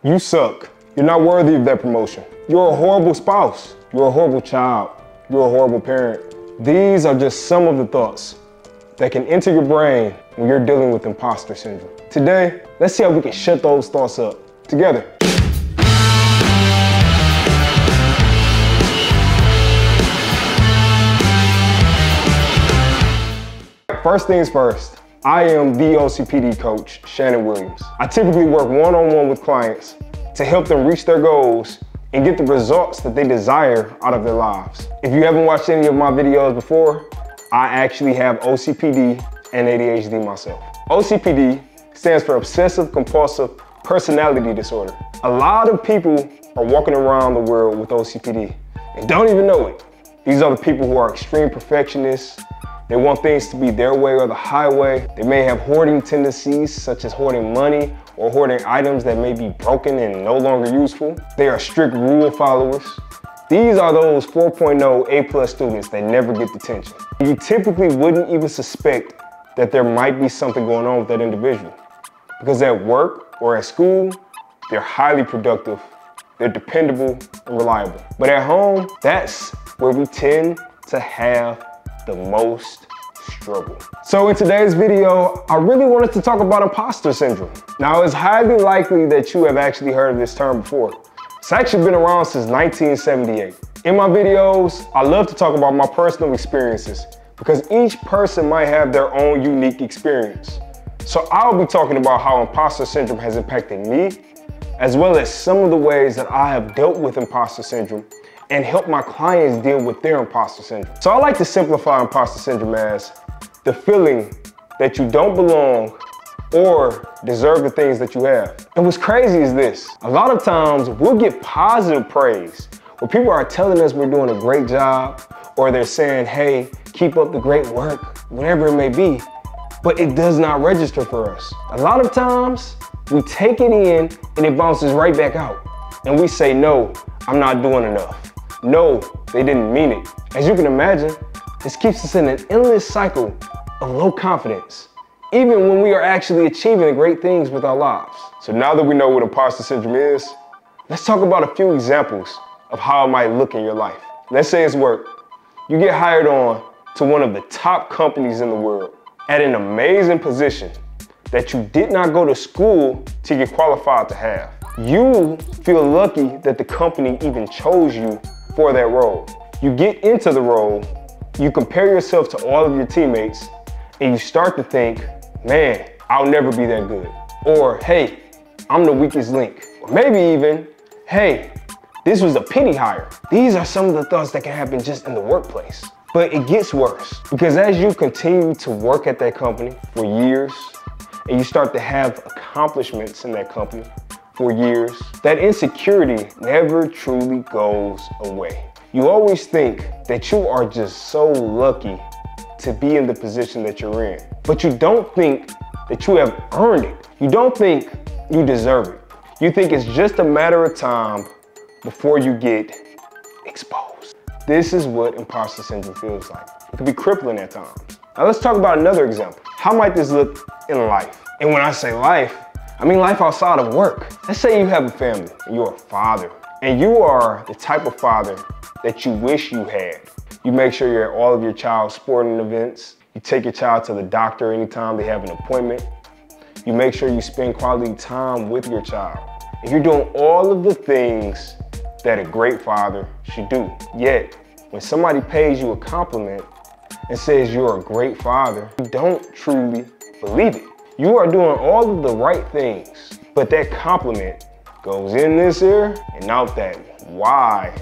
You suck. You're not worthy of that promotion. You're a horrible spouse. You're a horrible child. You're a horrible parent. These are just some of the thoughts that can enter your brain when you're dealing with imposter syndrome. Today, let's see how we can shut those thoughts up together. First things first, I am the OCPD coach, Shannon Williams. I typically work one-on-one with clients to help them reach their goals and get the results that they desire out of their lives. If you haven't watched any of my videos before, I actually have OCPD and ADHD myself. OCPD stands for Obsessive Compulsive Personality Disorder. A lot of people are walking around the world with OCPD and don't even know it. These are the people who are extreme perfectionists. They want things to be their way or the highway. They may have hoarding tendencies, such as hoarding money or hoarding items that may be broken and no longer useful. They are strict rule followers. These are those 4.0 A+ students that never get detention. You typically wouldn't even suspect that there might be something going on with that individual, because at work or at school, they're highly productive, they're dependable and reliable. But at home, that's where we tend to have the most struggle. So in today's video, I really wanted to talk about imposter syndrome. Now, it's highly likely that you have actually heard of this term before. It's actually been around since 1978. In my videos, I love to talk about my personal experiences because each person might have their own unique experience. So I'll be talking about how imposter syndrome has impacted me, as well as some of the ways that I have dealt with imposter syndrome and help my clients deal with their imposter syndrome. So I like to simplify imposter syndrome as the feeling that you don't belong or deserve the things that you have. And what's crazy is this: a lot of times we'll get positive praise where people are telling us we're doing a great job, or they're saying, hey, keep up the great work, whatever it may be, but it does not register for us. A lot of times we take it in and it bounces right back out. And we say, no, I'm not doing enough. No, they didn't mean it. As you can imagine, this keeps us in an endless cycle of low confidence, even when we are actually achieving great things with our lives. So now that we know what imposter syndrome is, let's talk about a few examples of how it might look in your life. Let's say it's work. You get hired on to one of the top companies in the world at an amazing position that you did not go to school to get qualified to have. You feel lucky that the company even chose you for that role. You get into the role, you compare yourself to all of your teammates, and you start to think, man, I'll never be that good. Or, hey, I'm the weakest link. Or maybe even, hey, this was a pity hire. These are some of the thoughts that can happen just in the workplace. But it gets worse, because as you continue to work at that company for years, and you start to have accomplishments in that company for years, that insecurity never truly goes away. You always think that you are just so lucky to be in the position that you're in, but you don't think that you have earned it. You don't think you deserve it. You think it's just a matter of time before you get exposed. This is what imposter syndrome feels like. It can be crippling at times. Now let's talk about another example. How might this look in life? And when I say life, I mean life outside of work. Let's say you have a family and you're a father, and you are the type of father that you wish you had. You make sure you're at all of your child's sporting events. You take your child to the doctor anytime they have an appointment. You make sure you spend quality time with your child. And you're doing all of the things that a great father should do. Yet, when somebody pays you a compliment and says you're a great father, you don't truly believe it. You are doing all of the right things, but that compliment goes in this ear and out that. Why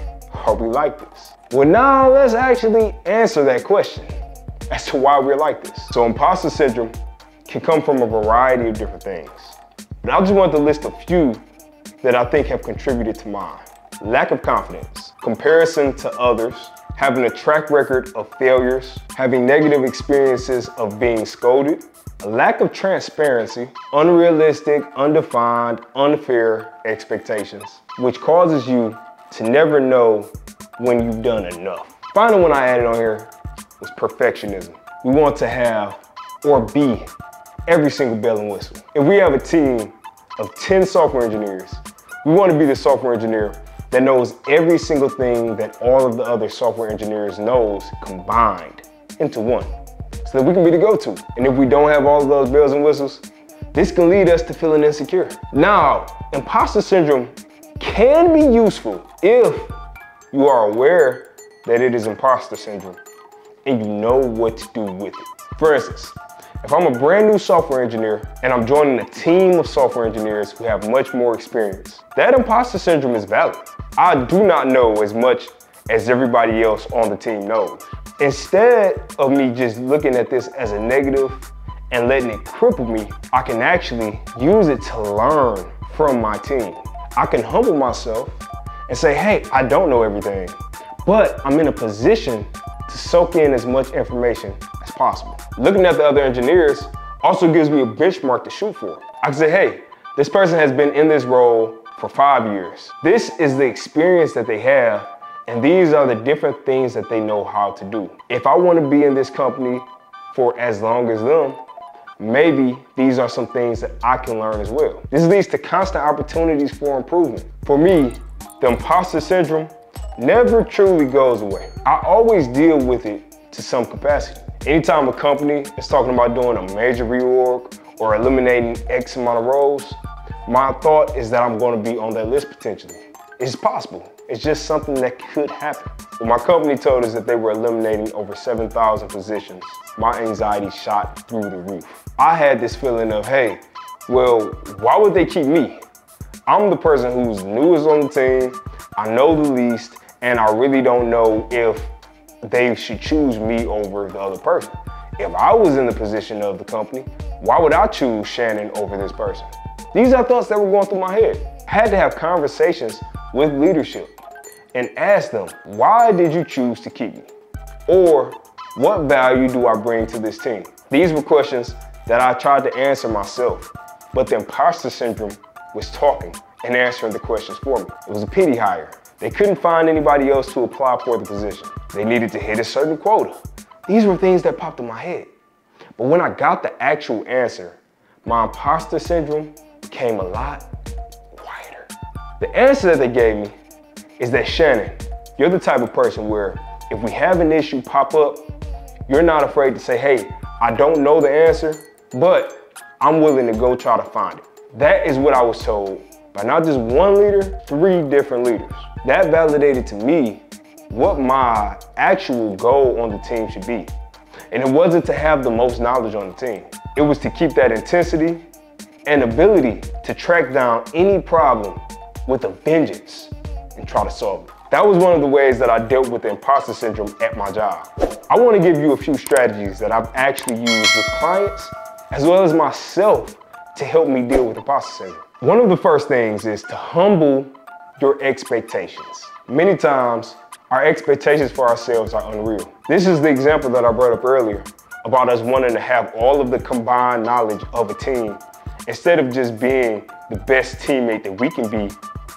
are we like this? Well, now let's actually answer that question as to why we're like this. So imposter syndrome can come from a variety of different things, but I just want to list a few that I think have contributed to mine. Lack of confidence, comparison to others, having a track record of failures, having negative experiences of being scolded, a lack of transparency, unrealistic, undefined, unfair expectations, which causes you to never know when you've done enough. Final one I added on here was perfectionism. We want to have or be every single bell and whistle. If we have a team of 10 software engineers We want to be the software engineer that knows every single thing that all of the other software engineers knows combined into one, so that we can be the go-to. And if we don't have all of those bells and whistles, this can lead us to feeling insecure. Now, imposter syndrome can be useful if you are aware that it is imposter syndrome and you know what to do with it. For instance, if I'm a brand new software engineer and I'm joining a team of software engineers who have much more experience, that imposter syndrome is valid. I do not know as much as everybody else on the team knows. Instead of me just looking at this as a negative and letting it cripple me, I can actually use it to learn from my team. I can humble myself and say, hey, I don't know everything, but I'm in a position to soak in as much information as possible. Looking at the other engineers also gives me a benchmark to shoot for. I can say, hey, this person has been in this role for 5 years. This is the experience that they have, and these are the different things that they know how to do. If I want to be in this company for as long as them, maybe these are some things that I can learn as well. This leads to constant opportunities for improvement. For me, the imposter syndrome never truly goes away. I always deal with it to some capacity. Anytime a company is talking about doing a major reorg or eliminating X amount of roles, my thought is that I'm going to be on that list potentially. It's possible. It's just something that could happen. When my company told us that they were eliminating over 7,000 positions, my anxiety shot through the roof. I had this feeling of, hey, well, why would they keep me? I'm the person who's newest on the team, I know the least, and I really don't know if they should choose me over the other person. If I was in the position of the company, why would I choose Shannon over this person? These are thoughts that were going through my head. I had to have conversations with leadership and ask them, why did you choose to keep me? Or what value do I bring to this team? These were questions that I tried to answer myself, but the imposter syndrome was talking and answering the questions for me. It was a pity hire. They couldn't find anybody else to apply for the position. They needed to hit a certain quota. These were things that popped in my head. But when I got the actual answer, my imposter syndrome became a lot quieter. The answer that they gave me is that, Shannon, you're the type of person where if we have an issue pop up, you're not afraid to say, hey, I don't know the answer, but I'm willing to go try to find it. That is what I was told by not just one leader, 3 different leaders. That validated to me what my actual goal on the team should be. And it wasn't to have the most knowledge on the team. It was to keep that intensity and ability to track down any problem with a vengeance and try to solve it. That was one of the ways that I dealt with the imposter syndrome at my job. I want to give you a few strategies that I've actually used with clients as well as myself to help me deal with imposter syndrome. One of the first things is to humble your expectations. Many times, our expectations for ourselves are unreal. This is the example that I brought up earlier about us wanting to have all of the combined knowledge of a team instead of just being the best teammate that we can be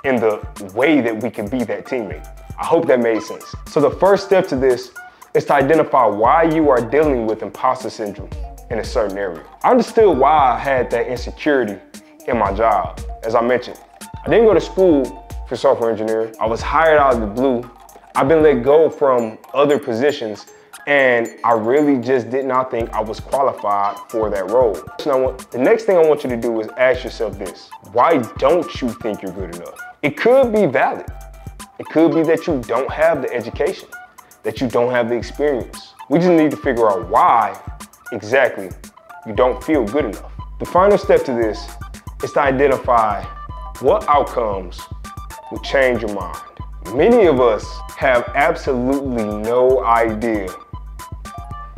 in the way that we can be that teammate. I hope that made sense. So the first step to this is to identify why you are dealing with imposter syndrome in a certain area. I understood why I had that insecurity in my job. As I mentioned, I didn't go to school for software engineering. I was hired out of the blue. I've been let go from other positions, and I really just did not think I was qualified for that role. The next thing I want you to do is ask yourself this: why don't you think you're good enough? It could be valid. It could be that you don't have the education, that you don't have the experience. We just need to figure out why exactly you don't feel good enough. The final step to this is to identify what outcomes will change your mind. Many of us have absolutely no idea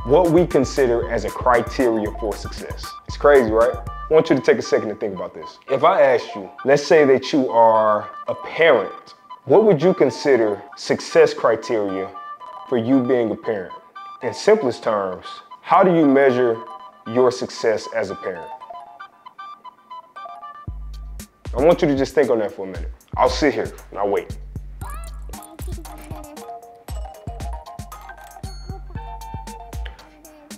what we consider as a criteria for success. It's crazy, right? I want you to take a second to think about this. If I asked you, let's say that you are a parent, what would you consider success criteria for you being a parent? In simplest terms, how do you measure your success as a parent? I want you to just think on that for a minute. I'll sit here and I'll wait.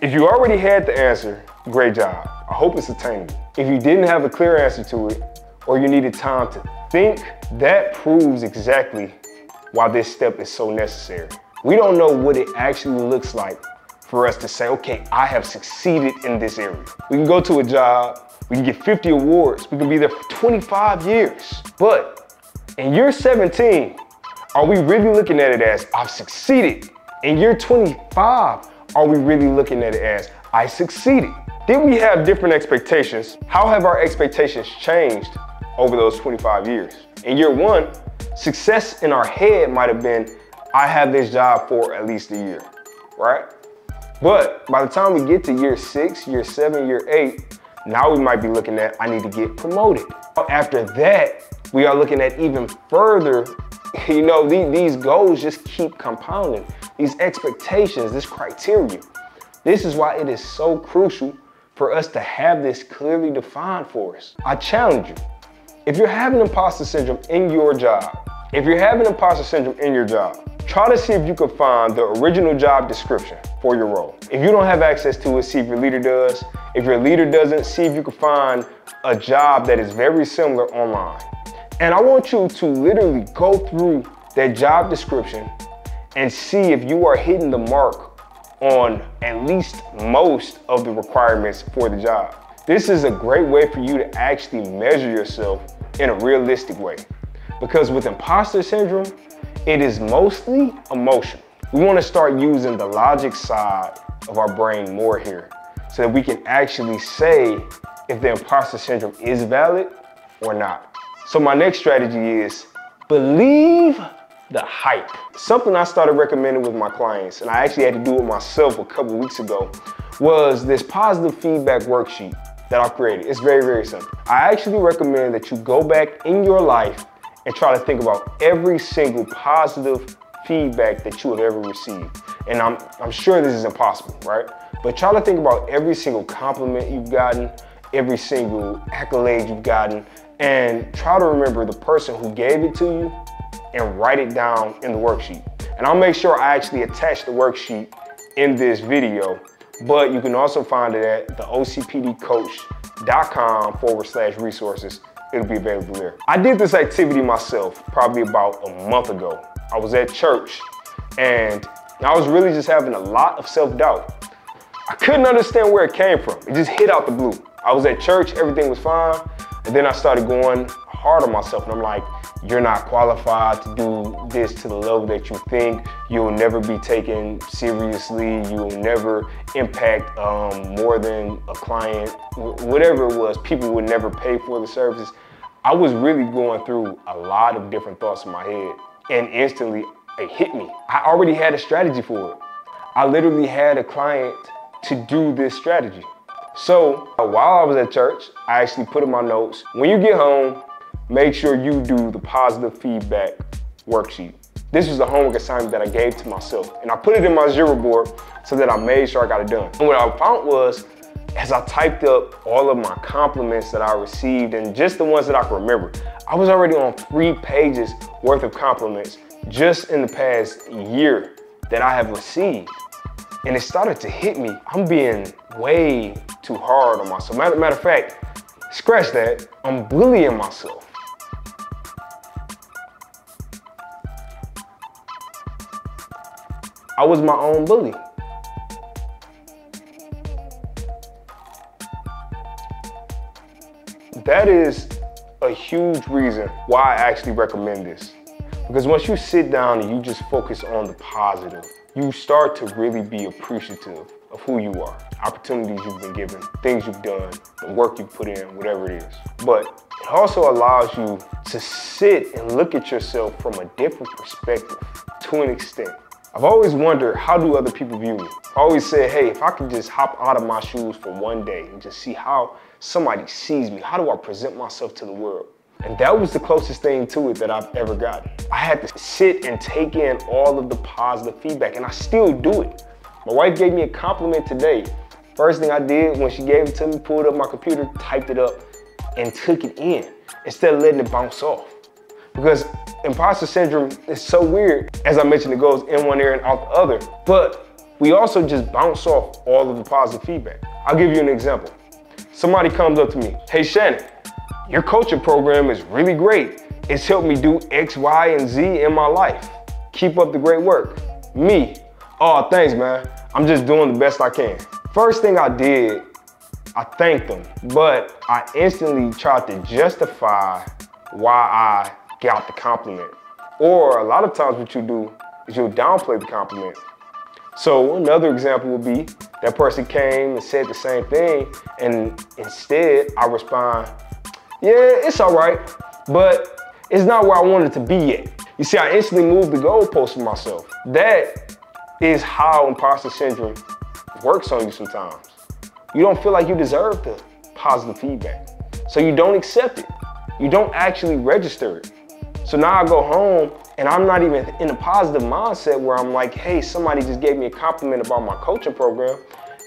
If you already had the answer, great job. I hope it's attainable. If you didn't have a clear answer to it, or you needed time to think that proves exactly why this step is so necessary. We don't know what it actually looks like for us to say, okay, I have succeeded in this area. We can go to a job, we can get 50 awards, we can be there for 25 years. But in year 17, are we really looking at it as I've succeeded? In year 25, are we really looking at it as I succeeded? Did we have different expectations? How have our expectations changed over those 25 years? In year 1, success in our head might have been, I have this job for at least a year, right? But by the time we get to year 6, year 7, year 8, now we might be looking at, I need to get promoted. After that, we are looking at even further, these goals just keep compounding. These expectations, this criteria. This is why it is so crucial for us to have this clearly defined for us. I challenge you, if you're having imposter syndrome in your job, try to see if you can find the original job description for your role. If you don't have access to it, see if your leader does. If your leader doesn't, see if you can find a job that is very similar online. And I want you to literally go through that job description and see if you are hitting the mark on at least most of the requirements for the job. This is a great way for you to actually measure yourself in a realistic way. Because with imposter syndrome, it is mostly emotional. We want to start using the logic side of our brain more here so that we can actually say if the imposter syndrome is valid or not. So my next strategy is believe the hype. Something I started recommending with my clients, and I actually had to do it myself a couple weeks ago, was this positive feedback worksheet that I've created. It's very, very simple. I actually recommend that you go back in your life and try to think about every single positive feedback that you have ever received. And I'm sure this is impossible, right? But try to think about every single compliment you've gotten, every single accolade you've gotten, and try to remember the person who gave it to you and write it down in the worksheet. And I'll make sure I actually attach the worksheet in this video, but you can also find it at the OCPDcoach.com/resources. It'll be available there. I did this activity myself probably about a month ago. I was at church and I was really just having a lot of self-doubt. I couldn't understand where it came from. It just hit out the blue. I was at church, everything was fine. And then I started going hard on myself and I'm like, you're not qualified to do this to the level that you think. You'll never be taken seriously. You'll never impact more than a client. Whatever it was, people would never pay for the services. I was really going through a lot of different thoughts in my head and instantly it hit me. I already had a strategy for it. I literally had a client to do this strategy. So while I was at church, I actually put in my notes, when you get home, make sure you do the positive feedback worksheet. This was a homework assignment that I gave to myself. And I put it in my Jira board so that I made sure I got it done. And what I found was, as I typed up all of my compliments that I received and just the ones that I could remember, I was already on 3 pages worth of compliments just in the past year that I have received. And it started to hit me. I'm being way too hard on myself. Matter of fact, scratch that, I'm bullying myself. I was my own bully. That is a huge reason why I actually recommend this. Because once you sit down and you just focus on the positive, you start to really be appreciative of who you are, opportunities you've been given, things you've done, the work you've put in, whatever it is. But it also allows you to sit and look at yourself from a different perspective to an extent. I've always wondered, how do other people view me? I always said, hey, if I could just hop out of my shoes for one day and just see how somebody sees me, how do I present myself to the world? And that was the closest thing to it that I've ever gotten. I had to sit and take in all of the positive feedback, and I still do it. My wife gave me a compliment today. First thing I did when she gave it to me, pulled up my computer, typed it up, and took it in instead of letting it bounce off. Because imposter syndrome is so weird. As I mentioned, it goes in one ear and out the other, but we also just bounce off all of the positive feedback. I'll give you an example. Somebody comes up to me, hey Shannon, your coaching program is really great. It's helped me do X, Y, and Z in my life. Keep up the great work. Me, oh, thanks, man. I'm just doing the best I can. First thing I did, I thanked them, but I instantly tried to justify why I got the compliment. Or a lot of times what you do is you'll downplay the compliment. So another example would be that person came and said the same thing, and instead I respond, yeah, it's all right, but it's not where I wanted to be yet. You see, I instantly moved the goalpost for myself. That is how imposter syndrome works on you sometimes. You don't feel like you deserve the positive feedback, so you don't accept it. You don't actually register it. So now I go home and I'm not even in a positive mindset where I'm like, hey, somebody just gave me a compliment about my coaching program.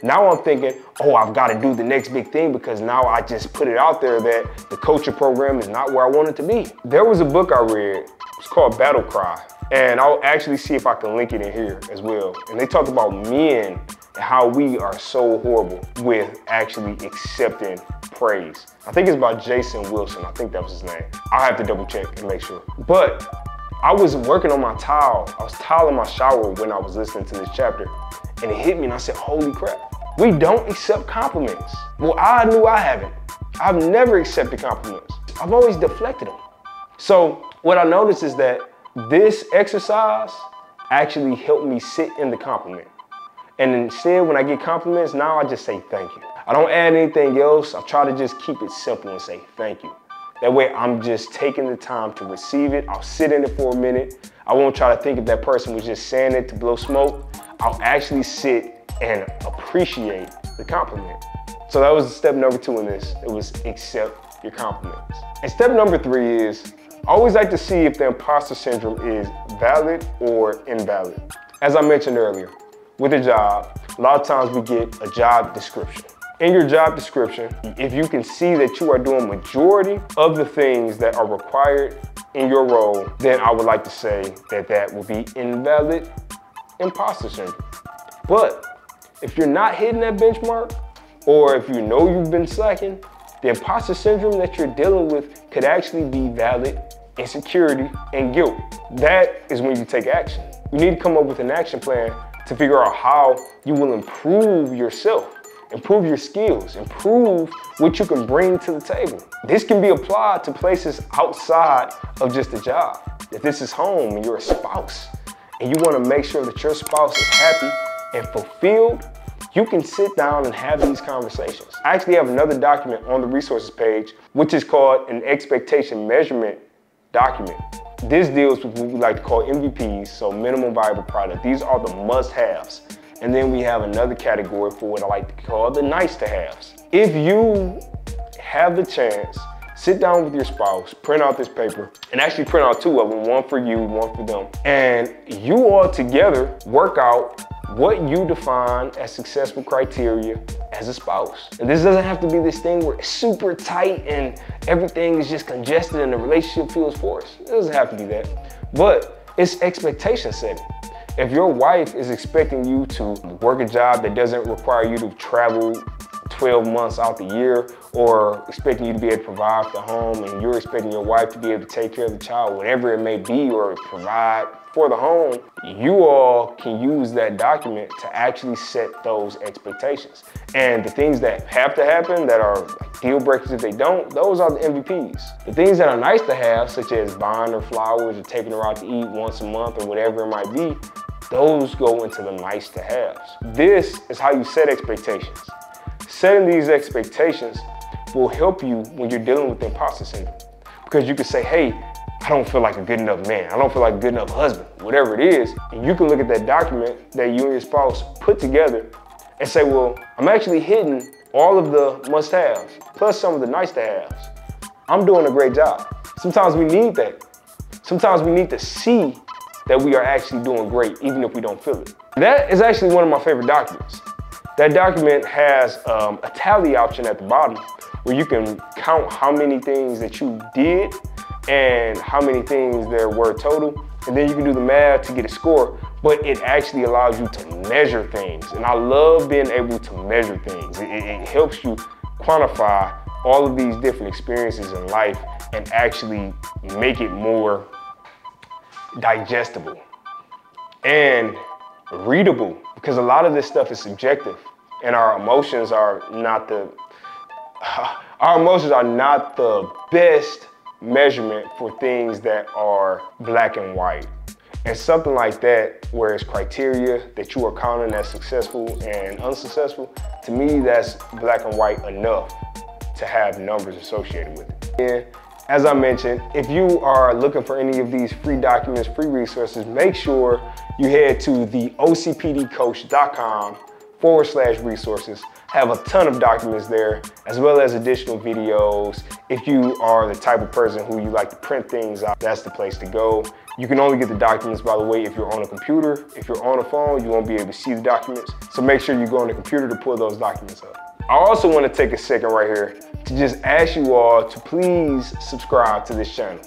Now I'm thinking, oh, I've got to do the next big thing because now I just put it out there that the coaching program is not where I want it to be. There was a book I read, it's called Battle Cry, and I'll actually see if I can link it in here as well. And they talked about men and how we are so horrible with actually accepting praise. I think it's by Jason Wilson. I think that was his name. I'll have to double check and make sure. But I was working on my tile. I was tiling my shower when I was listening to this chapter, and it hit me and I said, holy crap. We don't accept compliments. Well, I knew I haven't. I've never accepted compliments. I've always deflected them. So what I noticed is that this exercise actually helped me sit in the compliment. And instead, when I get compliments, now I just say thank you. I don't add anything else. I try to just keep it simple and say thank you. That way I'm just taking the time to receive it. I'll sit in it for a minute. I won't try to think if that person was just saying it to blow smoke. I'll actually sit and appreciate the compliment. So that was step number 2 in this. It was accept your compliments. And step number 3 is, I always like to see if the imposter syndrome is valid or invalid. As I mentioned earlier, with a job, a lot of times we get a job description. In your job description, if you can see that you are doing majority of the things that are required in your role, then I would like to say that that will be invalid imposter syndrome. But if you're not hitting that benchmark, or if you know you've been slacking, the imposter syndrome that you're dealing with could actually be valid insecurity and guilt. That is when you take action. You need to come up with an action plan to figure out how you will improve yourself, improve your skills, improve what you can bring to the table. This can be applied to places outside of just a job. If this is home and you're a spouse and you want to make sure that your spouse is happy and fulfilled, you can sit down and have these conversations. I actually have another document on the resources page, which is called an expectation measurement document. This deals with what we like to call MVPs, so minimum viable product. These are the must-haves. And then we have another category for what I like to call the nice-to-haves. If you have the chance, sit down with your spouse, print out this paper, and actually print out 2 of them, one for you, one for them. And you all together work out what you define as successful criteria as a spouse. And this doesn't have to be this thing where it's super tight and everything is just congested and the relationship feels forced. It doesn't have to be that. But it's expectation setting. If your wife is expecting you to work a job that doesn't require you to travel 12 months out the year, or expecting you to be able to provide for the home, and you're expecting your wife to be able to take care of the child, whatever it may be, or provide for the home, you all can use that document to actually set those expectations. And the things that have to happen, that are like deal breakers if they don't, those are the MVPs. The things that are nice to have, such as buying her flowers or taking her out to eat once a month or whatever it might be, those go into the nice to haves. This is how you set expectations. Setting these expectations will help you when you're dealing with imposter syndrome. Because you can say, hey, I don't feel like a good enough man. I don't feel like a good enough husband, whatever it is. And you can look at that document that you and your spouse put together and say, well, I'm actually hitting all of the must-haves, plus some of the nice-to-haves. I'm doing a great job. Sometimes we need that. Sometimes we need to see that we are actually doing great, even if we don't feel it. That is actually one of my favorite documents. That document has a tally option at the bottom where you can count how many things that you did and how many things there were total. And then you can do the math to get a score, but it actually allows you to measure things. And I love being able to measure things. It helps you quantify all of these different experiences in life and actually make it more digestible and readable, because a lot of this stuff is subjective and our emotions are not the best measurement for things that are black and white. And something like that, where it's criteria that you are counting as successful and unsuccessful, to me, that's black and white enough to have numbers associated with it. And as I mentioned, if you are looking for any of these free documents, free resources, make sure you head to the OCPDcoach.com/resources. Have a ton of documents there, as well as additional videos. If you are the type of person who you like to print things out, that's the place to go. You can only get the documents, by the way, if you're on a computer. If you're on a phone, you won't be able to see the documents. So make sure you go on the computer to pull those documents up. I also want to take a second right here to just ask you all to please subscribe to this channel.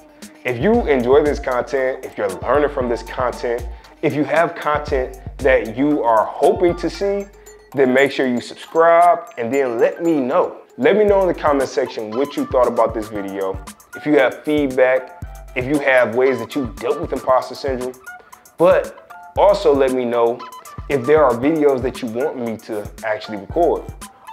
If you enjoy this content, if you're learning from this content, if you have content that you are hoping to see, then make sure you subscribe and then let me know. Let me know in the comment section what you thought about this video. If you have feedback, if you have ways that you dealt with imposter syndrome, but also let me know if there are videos that you want me to actually record.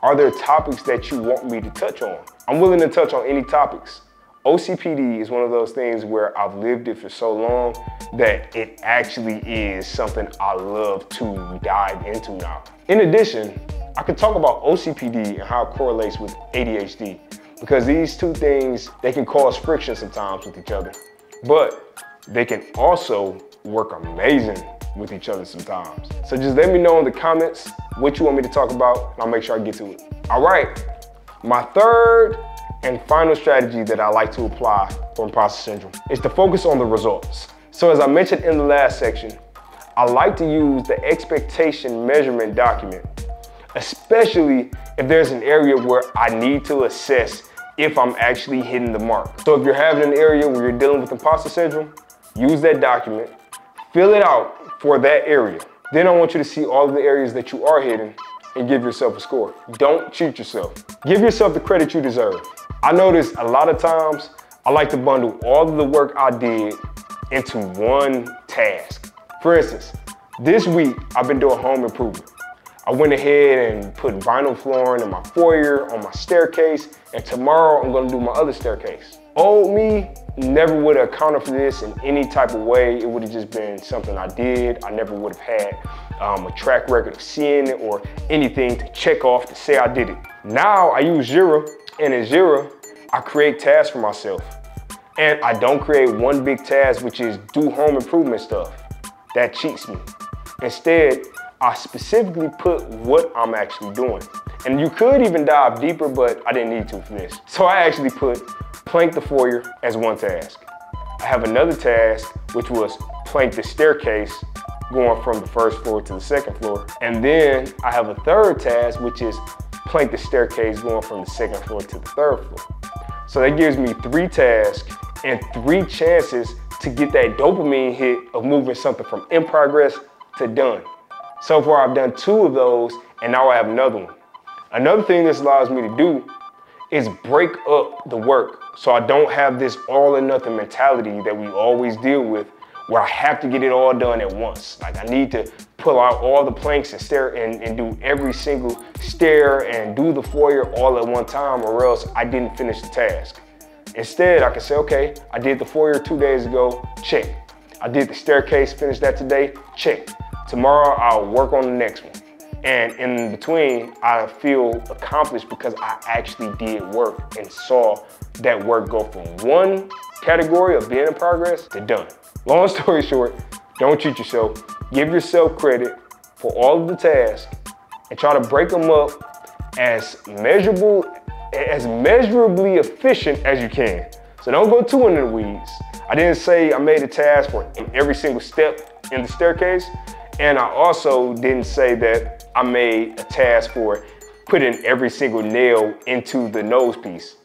Are there topics that you want me to touch on? I'm willing to touch on any topics. OCPD is one of those things where I've lived it for so long that it actually is something I love to dive into now. In addition, I could talk about OCPD and how it correlates with ADHD, because these two things, they can cause friction sometimes with each other, but they can also work amazing with each other sometimes. So just let me know in the comments what you want me to talk about, and I'll make sure I get to it. All right, my third and final strategy that I like to apply for imposter syndrome is to focus on the results. So as I mentioned in the last section, I like to use the expectation measurement document, especially if there's an area where I need to assess if I'm actually hitting the mark. So if you're having an area where you're dealing with imposter syndrome, use that document, fill it out for that area. Then I want you to see all of the areas that you are hitting and give yourself a score. Don't cheat yourself. Give yourself the credit you deserve. I notice a lot of times I like to bundle all of the work I did into one task. For instance, this week I've been doing home improvement. I went ahead and put vinyl flooring in my foyer, on my staircase, and tomorrow I'm gonna do my other staircase. Old me never would have accounted for this in any type of way. It would have just been something I did. I never would have had a track record of seeing it or anything to check off to say I did it. Now I use Jira, and in Jira, I create tasks for myself. And I don't create one big task, which is do home improvement stuff. That cheats me. Instead, I specifically put what I'm actually doing. And you could even dive deeper, but I didn't need to for this. So I actually put plank the foyer as one task. I have another task, which was plank the staircase going from the first floor to the second floor. And then I have a third task, which is plank the staircase going from the second floor to the third floor. So that gives me 3 tasks and 3 chances to get that dopamine hit of moving something from in progress to done. So far I've done 2 of those, and now I have another one. Another thing this allows me to do is break up the work, so I don't have this all or nothing mentality that we always deal with, where I have to get it all done at once. Like I need to pull out all the planks and stair and do every single stair and do the foyer all at one time, or else I didn't finish the task. Instead, I can say, okay, I did the foyer 2 days ago, check. I did the staircase, finished that today, check. Tomorrow, I'll work on the next one. And in between, I feel accomplished because I actually did work and saw that work go from one category of being in progress to done. Long story short, don't cheat yourself. Give yourself credit for all of the tasks and try to break them up as measurably efficient as you can. So don't go too into the weeds. I didn't say I made a task for every single step in the staircase, and I also didn't say that I made a task for putting every single nail into the nose piece.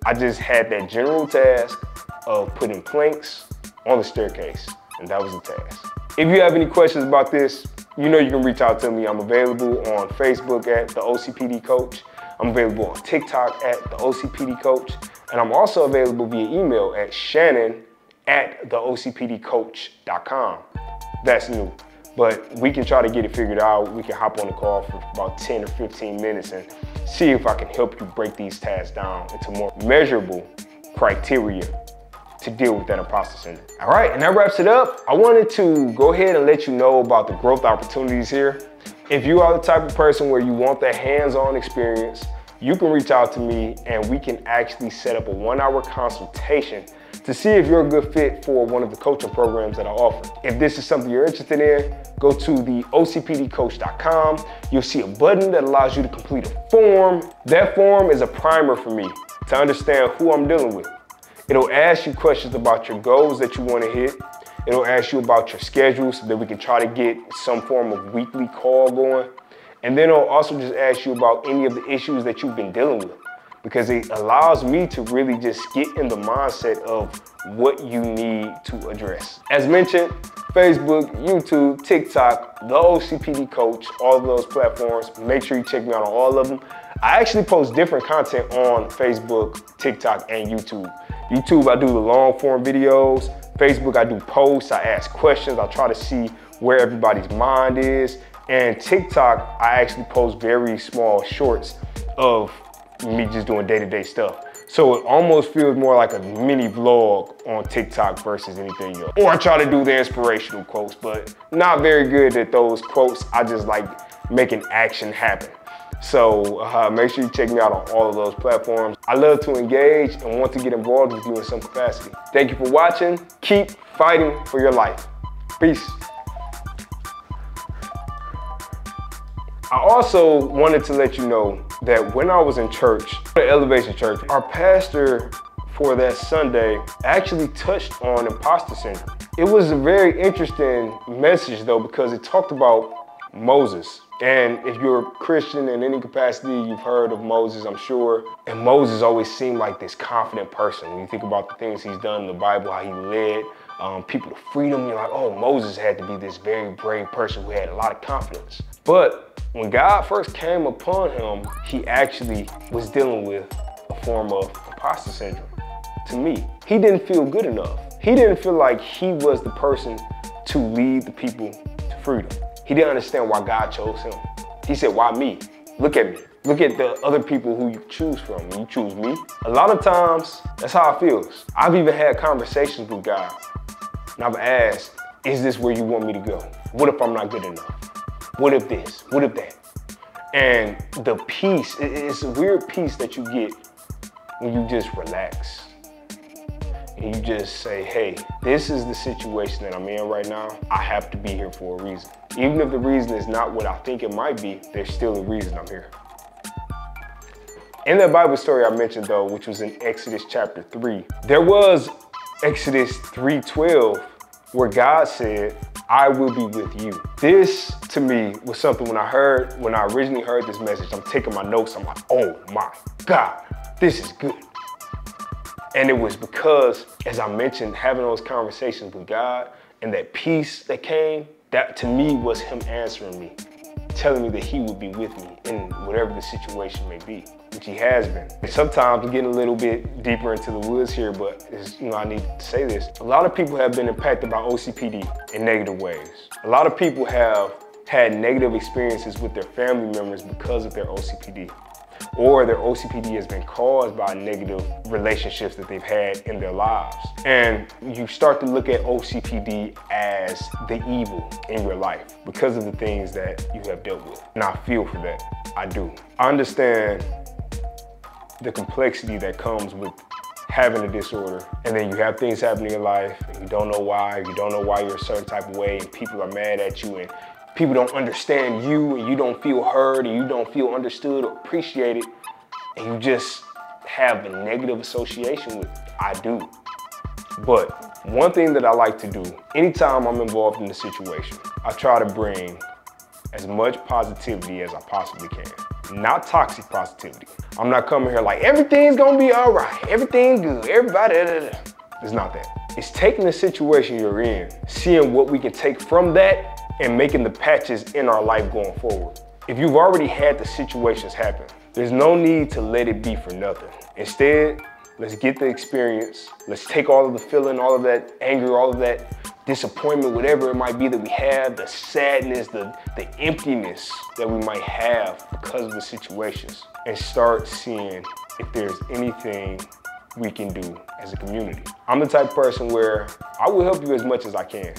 I just had that general task of putting planks on the staircase, and that was the task. If you have any questions about this, you know you can reach out to me. I'm available on Facebook at the OCPD Coach. I'm available on TikTok at the OCPD Coach, and I'm also available via email at shannon@theocpdcoach.com. That's new, but we can try to get it figured out. We can hop on the call for about 10 or 15 minutes and see if I can help you break these tasks down into more measurable criteria to deal with that imposter syndrome. All right, and that wraps it up. I wanted to go ahead and let you know about the growth opportunities here. If you are the type of person where you want that hands-on experience, you can reach out to me and we can actually set up a 1-hour consultation to see if you're a good fit for one of the coaching programs that I offer. If this is something you're interested in, go to the OCPDcoach.com. You'll see a button that allows you to complete a form. That form is a primer for me to understand who I'm dealing with. It'll ask you questions about your goals that you want to hit. It'll ask you about your schedule so that we can try to get some form of weekly call going. And then it'll also just ask you about any of the issues that you've been dealing with, because it allows me to really just get in the mindset of what you need to address. As mentioned, Facebook, YouTube, TikTok, the OCPD Coach, all of those platforms. Make sure you check me out on all of them. I actually post different content on Facebook, TikTok, and YouTube. YouTube, I do the long form videos. Facebook, I do posts, I ask questions, I try to see where everybody's mind is. And TikTok, I actually post very small shorts of me just doing day-to-day stuff. So it almost feels more like a mini vlog on TikTok versus anything else. Or I try to do the inspirational quotes, but not very good at those quotes. I just like making action happen. So make sure you check me out on all of those platforms. I love to engage and want to get involved with you in some capacity. Thank you for watching. Keep fighting for your life. Peace. I also wanted to let you know that when I was in church, at Elevation Church, our pastor for that Sunday actually touched on imposter syndrome. It was a very interesting message though, because it talked about Moses. And if you're a Christian in any capacity, you've heard of Moses, I'm sure. And Moses always seemed like this confident person. When you think about the things he's done in the Bible, how he led people to freedom, you're like, oh, Moses had to be this very brave person who had a lot of confidence. But when God first came upon him, he actually was dealing with a form of imposter syndrome. To me, he didn't feel good enough. He didn't feel like he was the person to lead the people to freedom. He didn't understand why God chose him. He said, why me? Look at me. Look at the other people who you choose from. You choose me. A lot of times, that's how it feels. I've even had conversations with God, and I've asked, is this where you want me to go? What if I'm not good enough? What if this? What if that? And the peace, it's a weird peace that you get when you just relax. And you just say, hey, this is the situation that I'm in right now. I have to be here for a reason. Even if the reason is not what I think it might be, there's still a reason I'm here. In that Bible story I mentioned though, which was in Exodus chapter 3, there was Exodus 3:12, where God said, I will be with you. This to me was something when I originally heard this message, I'm taking my notes, I'm like, oh my God, this is good. And it was because, as I mentioned, having those conversations with God and that peace that came, that to me was him answering me, telling me that he would be with me in whatever the situation may be, which he has been. And sometimes I'm getting a little bit deeper into the woods here, but I need to say this. A lot of people have been impacted by OCPD in negative ways. A lot of people have had negative experiences with their family members because of their OCPD. Or their OCPD has been caused by negative relationships that they've had in their lives. And you start to look at OCPD as the evil in your life because of the things that you have dealt with. And I feel for that, I do. I understand the complexity that comes with having a disorder, and then you have things happen in your life, and you don't know why you're a certain type of way, and people are mad at you, and people don't understand you, and you don't feel heard, and you don't feel understood or appreciated, and you just have a negative association with it. I do. But one thing that I like to do, anytime I'm involved in the situation, I try to bring as much positivity as I possibly can. Not toxic positivity. I'm not coming here like, everything's gonna be all right, everything's good, everybody, It's not that. It's taking the situation you're in, seeing what we can take from that, and making the patches in our life going forward. If you've already had the situations happen, There's no need to let it be for nothing. Instead, let's get the experience. Let's take all of the feeling, all of that anger, all of that disappointment, whatever it might be that we have, the sadness, the emptiness that we might have because of the situations, and start seeing if there's anything we can do as a community. I'm the type of person where I will help you as much as I can,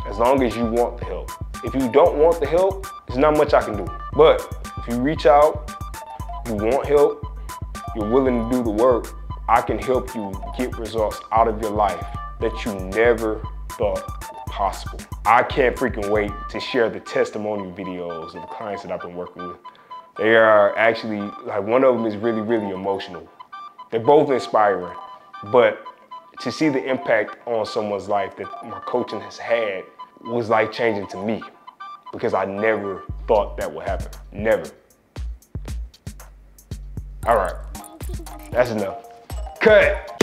as long as you want the help. If you don't want the help, there's not much I can do. But if you reach out, you want help, you're willing to do the work, I can help you get results out of your life that you never thought possible. I can't freaking wait to share the testimonial videos of the clients that I've been working with. They are actually, like, one of them is really, really emotional. They're both inspiring, but to see the impact on someone's life that my coaching has had was life-changing to me, because I never thought that would happen, never. All right, that's enough. Cut.